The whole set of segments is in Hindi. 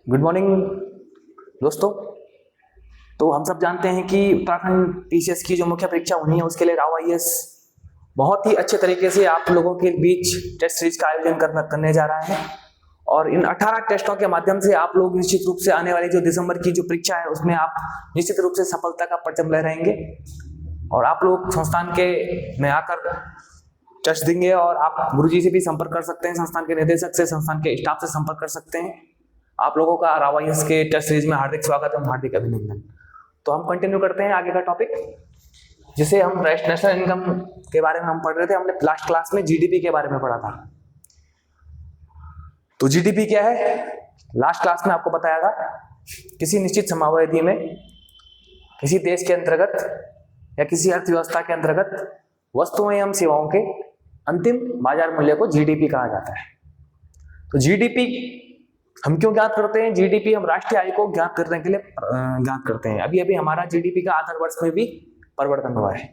गुड मॉर्निंग दोस्तों। तो हम सब जानते हैं कि उत्तराखंड टीसीएस की जो मुख्य परीक्षा होनी है उसके लिए राव आईएएस बहुत ही अच्छे तरीके से आप लोगों के बीच टेस्ट सीरीज का आयोजन करने जा रहा है और इन 18 टेस्टों के माध्यम से आप लोग निश्चित रूप से आने वाली जो दिसंबर की जो परीक्षा है उसमें आप निश्चित रूप से सफलता का परचम लहराएंगे और आप लोग संस्थान के में आकर टेस्ट देंगे और आप गुरुजी से भी संपर्क कर सकते हैं, संस्थान के निदेशक से, संस्थान के स्टाफ से संपर्क कर सकते हैं। आप लोगों का राव आईएएस के टेस्ट सीरीज में हार्दिक स्वागत है, हार्दिक अभिनंदन। तो हम कंटिन्यू करते हैं आगे का टॉपिक, जिसे हम नेशनल इनकम के बारे में हम पढ़ रहे थे। हमने लास्ट क्लास में जीडीपी के बारे में पढ़ा था। तो जीडीपी क्या है, लास्ट क्लास में आपको बताया था, किसी निश्चित समयावधि में किसी देश के अंतर्गत या किसी अर्थव्यवस्था के अंतर्गत वस्तुओं एवं सेवाओं के अंतिम बाजार मूल्य को जीडीपी कहा जाता है। तो जीडीपी हम क्यों ज्ञात करते हैं? जीडीपी हम राष्ट्रीय आय को ज्ञात करने के लिए ज्ञात करते हैं। अभी हमारा जीडीपी का आधार वर्ष में भी परिवर्तन हुआ है।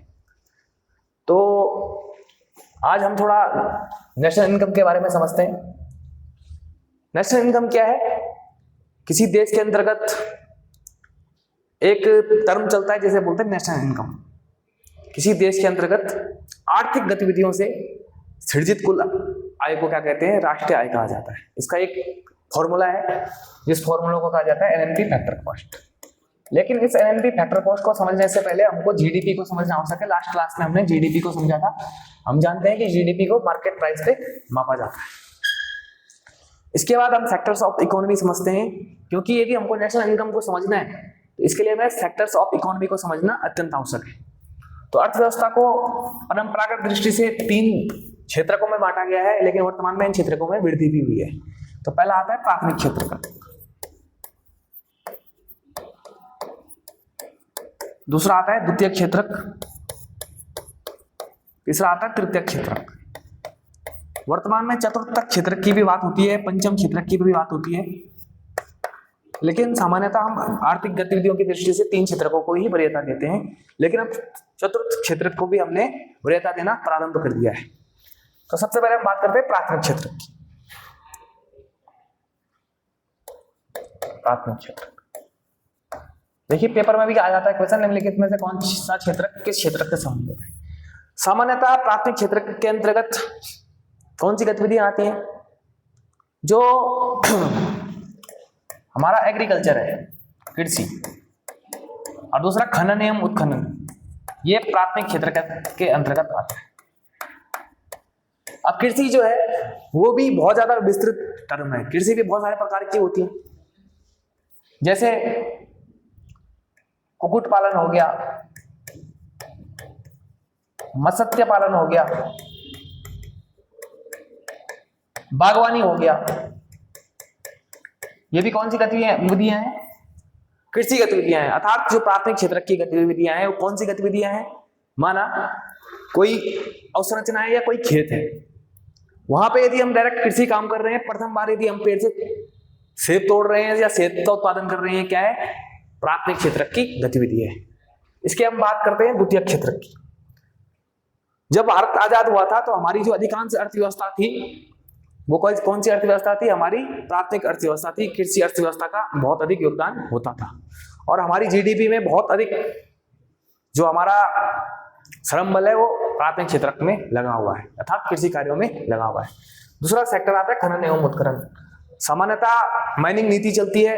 तो आज हम थोड़ा नेशनल इनकम के बारे में समझते हैं। नेशनल इनकम क्या है? किसी देश के अंतर्गत एक टर्म चलता है जिसे बोलते हैं नेशनल इनकम। किसी देश के अंतर्गत आर्थिक गतिविधियों से सृजित कुल आय को क्या कहते हैं? राष्ट्रीय आय कहा जाता है। इसका एक फॉर्मूला है जिस फॉर्मूला को कहा जाता है एनएनपी फैक्टर कॉस्ट। लेकिन इस एनएनपी फैक्टर कॉस्ट को समझने से पहले हमको जीडीपी को समझना आवश्यक है। लास्ट क्लास में हमने जीडीपी को समझा था। हम जानते हैं कि जीडीपी को मार्केट प्राइस पे मापा जाता है। इसके बाद हम सेक्टर्स ऑफ इकोनॉमी समझते हैं, क्योंकि यदि हमको नेशनल इनकम को समझना है तो इसके लिए हमें सेक्टर्स ऑफ इकोनॉमी को समझना अत्यंत आवश्यक है। तो अर्थव्यवस्था को परंपरागत दृष्टि से 3 क्षेत्रकों में बांटा गया है, लेकिन वर्तमान में इन क्षेत्रकों में वृद्धि भी हुई है। तो पहला आता है प्राथमिक क्षेत्र का, दूसरा आता है द्वितीय क्षेत्रक, तीसरा आता है तृतीय क्षेत्रक। वर्तमान में चतुर्थक क्षेत्रक की भी बात होती है, पंचम क्षेत्रक की भी बात होती है, लेकिन सामान्यतः हम आर्थिक गतिविधियों की दृष्टि से 3 क्षेत्रकों को ही वरीयता देते हैं। लेकिन अब चतुर्थ क्षेत्रक को भी हमने वरीयता देना प्रारंभ कर दिया है। तो सबसे पहले हम बात करते हैं प्राथमिक क्षेत्रक की। प्राथमिक क्षेत्र देखिए, पेपर में भी आ जाता है क्वेश्चन, निम्नलिखित में से कौन सा क्षेत्रक किस क्षेत्रक के संबंधित है? सामान्यतः प्राथमिक क्षेत्रक के अंतर्गत कौन सी गतिविधियां आती हैं? जो हमारा एग्रीकल्चर है, कृषि, और दूसरा खनन एवं उत्खनन, ये प्राथमिक क्षेत्र के अंतर्गत आता है। अब कृषि जो है वो भी बहुत ज्यादा विस्तृत टर्म है। कृषि भी बहुत सारे प्रकार की होती है, जैसे कुक्कुट पालन हो गया, मत्स्य पालन हो गया, बागवानी हो गया। ये भी कौन सी गतिविधियां हैं? कृषि गतिविधियां हैं। अर्थात जो प्राथमिक क्षेत्र की गतिविधियां हैं वो कौन सी गतिविधियां हैं? माना कोई अवसंरचना है या कोई खेत है, वहां पे यदि हम डायरेक्ट कृषि काम कर रहे हैं, प्रथम बार यदि हम पेड़ से सेब तोड़ रहे हैं या सेब का उत्पादन कर रहे हैं, क्या है? प्राथमिक क्षेत्र की गतिविधि है। इसके हम बात करते हैं द्वितीय क्षेत्र की। जब भारत आजाद हुआ था तो हमारी जो अधिकांश अर्थव्यवस्था थी वो कौन सी अर्थव्यवस्था थी? हमारी प्राथमिक अर्थव्यवस्था थी। कृषि अर्थव्यवस्था का बहुत अधिक योगदान होता था और हमारी जीडीपी में बहुत अधिक जो हमारा श्रम बल है वो प्राथमिक क्षेत्र में लगा हुआ है, अर्थात कृषि कार्यों में लगा हुआ है। दूसरा सेक्टर आता है खनन एवं उत्खनन। सामान्यतः माइनिंग नीति चलती है,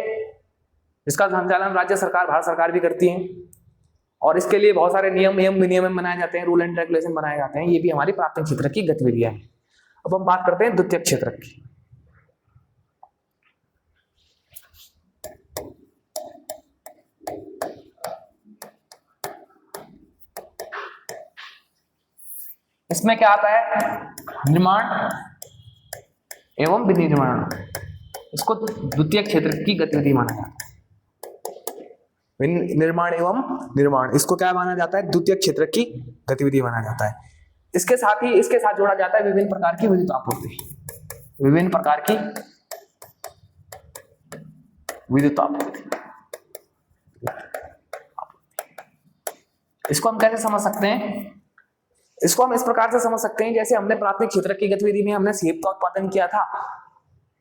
इसका संचालन राज्य सरकार, भारत सरकार भी करती है और इसके लिए बहुत सारे नियम एवं विनियम बनाए जाते हैं, रूल एंड रेगुलेशन बनाए जाते हैं। ये भी हमारी प्राथमिक क्षेत्र की गतिविधियां हैं। अब हम बात करते हैं द्वितीय क्षेत्र की। इसमें क्या आता है? निर्माण एवं विनिर्माण। इसको द्वितीय क्षेत्र की गतिविधि माना जाता है। निर्माण एवं निर्माण, इसको क्या माना जाता है? द्वितीय क्षेत्र की गतिविधि माना जाता है। इसके साथ जोड़ा जाता है विभिन्न प्रकार की विद्युत आपूर्ति। विभिन्न प्रकार की विद्युत आपूर्ति, इसको हम कैसे समझ सकते हैं? इसको हम इस प्रकार से समझ सकते हैं, जैसे हमने प्राथमिक क्षेत्र की गतिविधि में हमने सेब का उत्पादन किया था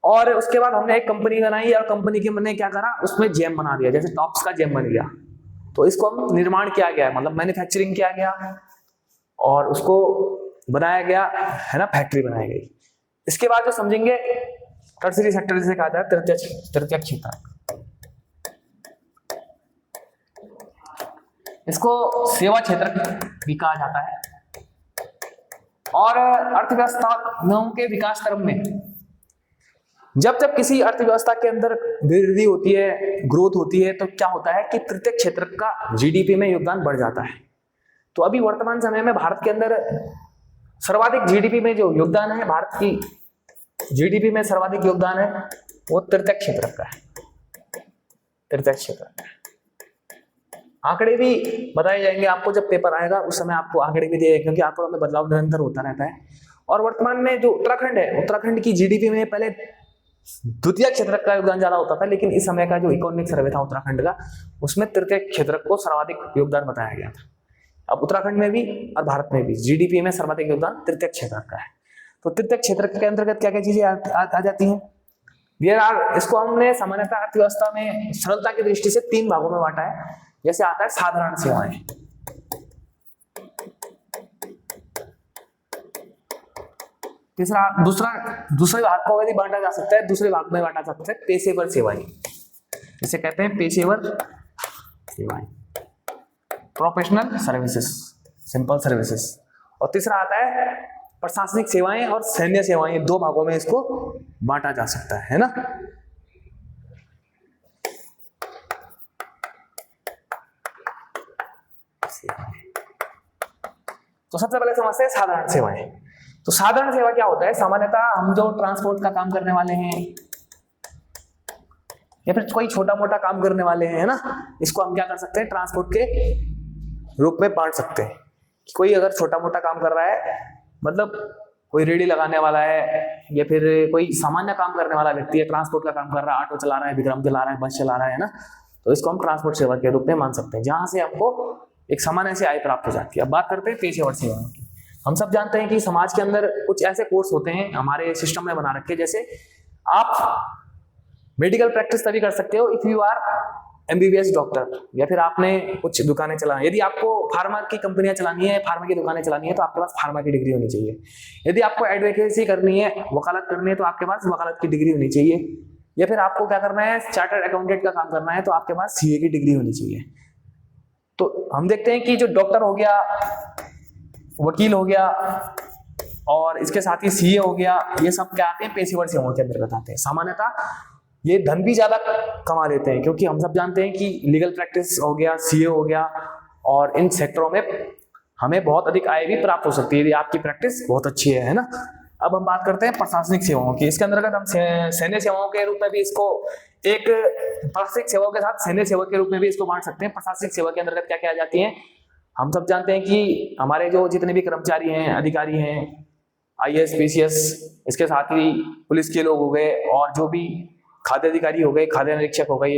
और उसके बाद हमने एक कंपनी बनाई और कंपनी के मैंने क्या करा, उसमें जेम बना दिया, जैसे टॉप्स का जेम बन गया। तो इसको हम निर्माण किया गया, मतलब मैन्युफैक्चरिंग किया गया और उसको बनाया गया है ना, फैक्ट्री बनाई गई। इसके बाद जो समझेंगे टर्सरी सेक्टर जिसे कहा जाता है, तृतीयक क्षेत्र। इसको सेवा क्षेत्र भी कहा जाता है। और अर्थव्यवस्थाओं के विकास क्रम में जब जब किसी अर्थव्यवस्था के अंदर वृद्धि होती है, ग्रोथ होती है, तो क्या होता है कि तृतीयक क्षेत्र का जीडीपी में योगदान बढ़ जाता है। तो अभी वर्तमान समय में भारत के अंदर सर्वाधिक जीडीपी में जो योगदान है, भारत की जीडीपी में सर्वाधिक योगदान है वो तृतीयक क्षेत्र का है, तृतीयक क्षेत्र। आंकड़े भी बताए जाएंगे आपको, जब पेपर आएगा उस समय आपको आंकड़े भी दिए, क्योंकि आंकड़ों में बदलाव निरंतर होता रहता है। और वर्तमान में जो उत्तराखंड है, उत्तराखंड की जीडीपी में पहले द्वितीय क्षेत्र का योगदान ज्यादा होता था, लेकिन इस समय का जो इकोनॉमिक सर्वे था उत्तराखंड का, उसमें तृतीय क्षेत्र को सर्वाधिक योगदान बताया गया था। अब उत्तराखंड में भी और भारत में भी जीडीपी में सर्वाधिक योगदान तृतीय क्षेत्र का है। तो तृतीय क्षेत्र के अंतर्गत क्या क्या चीजें आ जाती हैं? इसको हमने सामान्यतः अर्थव्यवस्था में सरलता की दृष्टि से 3 भागों में बांटा है। जैसे आता है साधारण सेवाएं, दूसरे भाग को यदि बांटा जा सकता है, दूसरे भाग में बांटा जा सकता है पेशेवर सेवाएं, जिसे कहते हैं पेशेवर सेवाएं, प्रोफेशनल सर्विसेज, सिंपल सर्विसेज। और तीसरा आता है प्रशासनिक सेवाएं और सैन्य सेवाएं। 2 भागों में इसको बांटा जा सकता है ना। तो सबसे पहले समझते हैं साधारण सेवाएं। तो साधारण सेवा क्या होता है? सामान्यतः हम जो ट्रांसपोर्ट का काम करने वाले हैं या फिर कोई छोटा मोटा काम करने वाले हैं, है ना, इसको हम क्या कर सकते हैं, ट्रांसपोर्ट के रूप में बांट सकते हैं। कोई अगर छोटा मोटा काम कर रहा है, मतलब कोई रेडी लगाने वाला है या फिर कोई सामान्य काम करने वाला व्यक्ति है, ट्रांसपोर्ट का काम कर रहा है, ऑटो चला रहा है, विक्रम चला रहा है, बस चला रहा है ना, तो इसको हम ट्रांसपोर्ट सेवा के रूप में मान सकते हैं, जहां से हमको एक सामान्य से आय प्राप्त हो जाती है। अब बात करते हैं पेशेवर सेवाओं की। हम सब जानते हैं कि समाज के अंदर कुछ ऐसे कोर्स होते हैं हमारे सिस्टम में बना रखे, जैसे आप मेडिकल प्रैक्टिस तभी कर सकते हो if you are MBBS doctor, या फिर आपने कुछ दुकानें चलानी, यदि आपको फार्मा की कंपनियां चलानी है, फार्मा की दुकानें चलानी है, तो आपके पास फार्मा की डिग्री होनी चाहिए। यदि आपको एडवोकेसी करनी है, वकालत करनी है, तो आपके पास वकालत की डिग्री होनी चाहिए। या फिर आपको क्या करना है, चार्टर्ड अकाउंटेंट का काम करना है, तो आपके पास सीए की डिग्री होनी चाहिए। तो हम देखते हैं कि जो डॉक्टर हो गया, वकील हो गया और इसके साथ ही सीए हो गया, ये सब क्या आते हैं, पेशेवर सेवाओं के अंतर्गत आते हैं। सामान्यतः ये धन भी ज्यादा कमा लेते हैं, क्योंकि हम सब जानते हैं कि लीगल प्रैक्टिस हो गया, सीए हो गया, और इन सेक्टरों में हमें बहुत अधिक आय भी प्राप्त हो सकती है यदि आपकी प्रैक्टिस बहुत अच्छी है ना। अब हम बात करते हैं प्रशासनिक सेवाओं की। इसके अंतर्गत हम सैन्य सेवाओं के रूप में भी इसको, एक प्रशासनिक सेवाओं के साथ सैन्य सेवा के रूप में भी इसको बांट सकते हैं। प्रशासनिक सेवा के अंतर्गत क्या क्या आ जाती है? हम सब जानते हैं कि हमारे जो जितने भी कर्मचारी हैं, अधिकारी हैं, आईएएस, पीसीएस, इसके साथ ही पुलिस के लोग हो गए, और जो भी खाद्य अधिकारी हो गए, खाद्य निरीक्षक हो गए,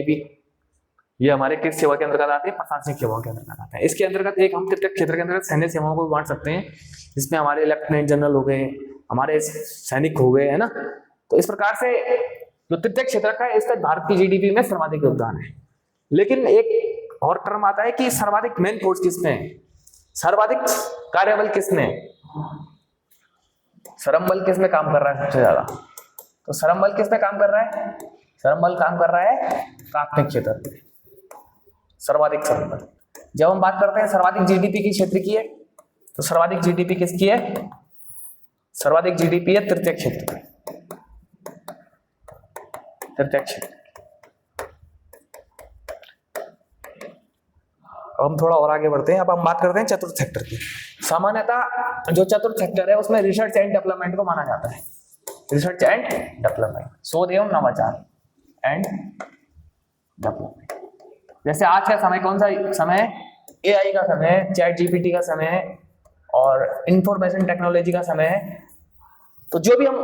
ये हमारे किस सेवा के अंतर्गत आते हैं? प्रशासनिक सेवाओं के अंतर्गत आते हैं। इसके अंतर्गत एक हम तृतीय क्षेत्र के अंतर्गत सैन्य सेवाओं को भी बांट सकते हैं, जिसमें हमारे लेफ्टिनेंट जनरल हो गए, हमारे सैनिक हो गए, है ना। तो इस प्रकार से जो तृतीय क्षेत्र का है, इसका भारत की जीडीपी में सर्वाधिक योगदान है। लेकिन एक और टर्म आता है कि सर्वाधिक मैन फोर्स किसने है, सर्वाधिक कार्यबल किसने है, श्रम बल किसमें काम कर रहा है सबसे ज्यादा? तो श्रम बल किसमें काम कर रहा है? श्रम बल काम कर रहा है प्राथमिक क्षेत्र में, सर्वाधिक श्रम बल। जब हम बात करते हैं सर्वाधिक जीडीपी की क्षेत्र की है, तो सर्वाधिक जीडीपी किसकी है? सर्वाधिक जीडीपी है तृतीय क्षेत्र में, तृतीय क्षेत्र। हम थोड़ा और आगे बढ़ते हैं। अब हम बात करते हैं चतुर्थ सेक्टर की। सामान्यतः जो चतुर्थ सेक्टर है, उसमें रिसर्च एंड डेवलपमेंट को माना जाता है। रिसर्च एंड डेवलपमेंट, शोध एवं नवाचार एंड डेवलपमेंट। जैसे आज का समय कौन सा समय है? एआई का समय है, चैट जीपीटी का समय है, और इंफॉर्मेशन टेक्नोलॉजी का समय है। तो जो भी हम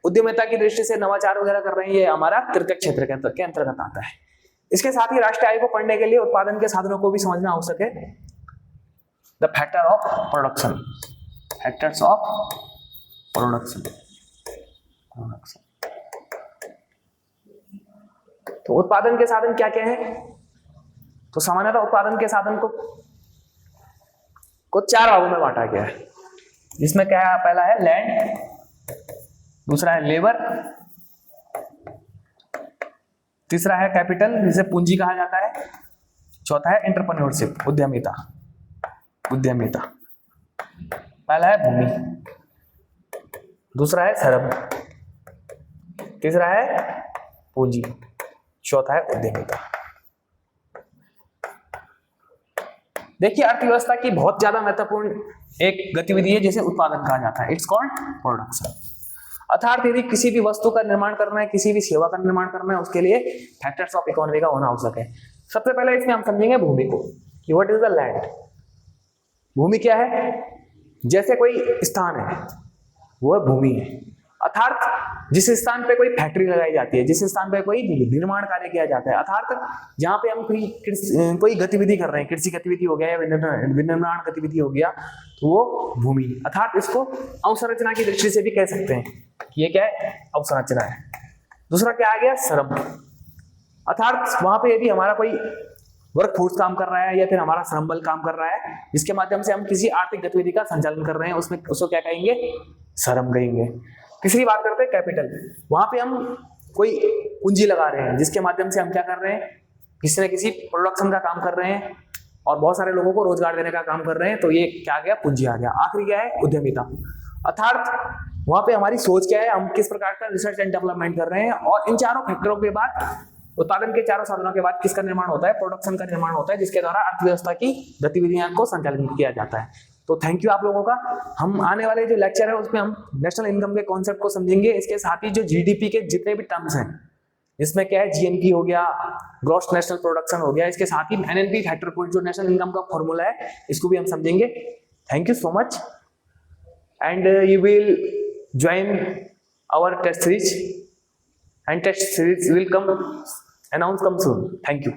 उद्यमिता की दृष्टि से नवाचार वगैरह कर रहे हैं, ये हमारा तृतीय क्षेत्र के अंतर्गत आता है। इसके साथ ही राष्ट्रीय आय को पढ़ने के लिए उत्पादन के साधनों को भी समझना आवश्यक है। The factor of production, factors of production. तो उत्पादन के साधन क्या क्या है? तो सामान्यतः उत्पादन के साधन को 4 भागों में बांटा गया है, जिसमें क्या है? पहला है लैंड, दूसरा है लेबर, तीसरा है कैपिटल जिसे पूंजी कहा जाता है, चौथा है एंटरप्रेन्योरशिप, उद्यमिता। पहला है भूमि, दूसरा है श्रम, तीसरा है पूंजी, चौथा है उद्यमिता। देखिए अर्थव्यवस्था की बहुत ज्यादा महत्वपूर्ण एक गतिविधि है जिसे उत्पादन कहा जाता है, इट्स कॉल्ड प्रोडक्शन। अर्थात यदि किसी भी वस्तु का निर्माण करना है, किसी भी सेवा का निर्माण करना है, उसके लिए फैक्टर्स ऑफ इकोनॉमी का होना आवश्यक है। सबसे पहले इसमें हम समझेंगे भूमि को कि व्हाट इज द लैंड। भूमि क्या है? जैसे कोई स्थान है वो है भूमि है, अर्थात जिस स्थान पे कोई फैक्ट्री लगाई जाती है, जिस स्थान पे कोई निर्माण कार्य किया जाता है, अर्थात जहां पे हम कोई गतिविधि कर रहे हैं, कृषि गतिविधि हो गया या विनिर्माण गतिविधि हो गया, तो वो भूमि, अर्थात इसको अवसंरचना की दृष्टि से भी कह सकते हैं कि ये क्या है? अवसंरचना है। दूसरा क्या आ गया? श्रम, अर्थात वहां पे यदि हमारा कोई वर्कफोर्स काम कर रहा है या फिर हमारा श्रम बल काम कर रहा है, जिसके माध्यम से हम किसी आर्थिक गतिविधि का संचालन कर रहे हैं, उसमें उसको क्या कहेंगे? श्रम कहेंगे। तीसरी बात करते हैं कैपिटल, वहां पे हम कोई पूंजी लगा रहे हैं, जिसके माध्यम से हम क्या कर रहे हैं? किसी न किसी प्रोडक्शन का काम कर रहे हैं और बहुत सारे लोगों को रोजगार देने का काम कर रहे हैं, तो ये क्या आ गया? पूंजी आ गया। आखिरी क्या है? उद्यमिता, अर्थात वहां पे हमारी सोच क्या है, हम किस प्रकार का रिसर्च एंड डेवलपमेंट कर रहे हैं, और इन चारों फैक्टरों के बाद, उत्पादन के चारों साधनों के बाद किसका निर्माण होता है? प्रोडक्शन का निर्माण होता है, जिसके द्वारा अर्थव्यवस्था की गतिविधियां को संचालित किया जाता है। तो थैंक यू आप लोगों का। हम आने वाले जो लेक्चर है उसमें हम नेशनल इनकम के कॉन्सेप्ट को समझेंगे, इसके साथ ही जो जीडीपी के जितने भी टर्म्स हैं, इसमें क्या है? जीएनपी हो गया, ग्रॉस नेशनल प्रोडक्शन हो गया, इसके साथ ही एनएनपी फैक्टर को जो नेशनल इनकम का फॉर्मूला है, इसको भी हम समझेंगे। Thank you so much and you will join our test series and test series will come soon. Thank you.